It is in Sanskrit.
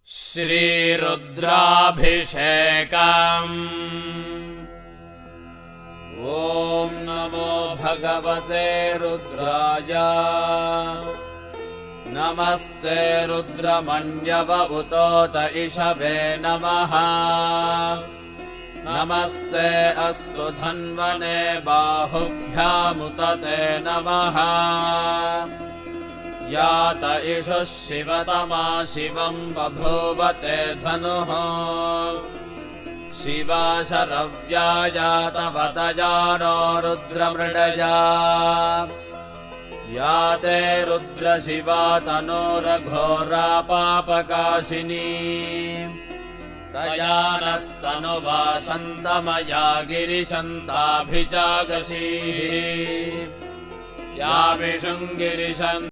श्रीरुद्राभिषेकम्। ॐ नमो भगवते रुद्राय। नमस्ते रुद्रमन्यवउतोत इषवे नमः। नमस्ते अस्तु धन्वने बाहुभ्यामुत ते नमः। यात इषुः शिवतमा शिवं बभूव ते धनुः। शिवा शरव्या जातवतया नो रुद्रमृडया। या ते रुद्रशिवा तनोरघोरा पापकाशिनी। तया नस्तनुवासन्तमया गिरिशन्ताभिजागशीः। या विशुङ्गिरिशन्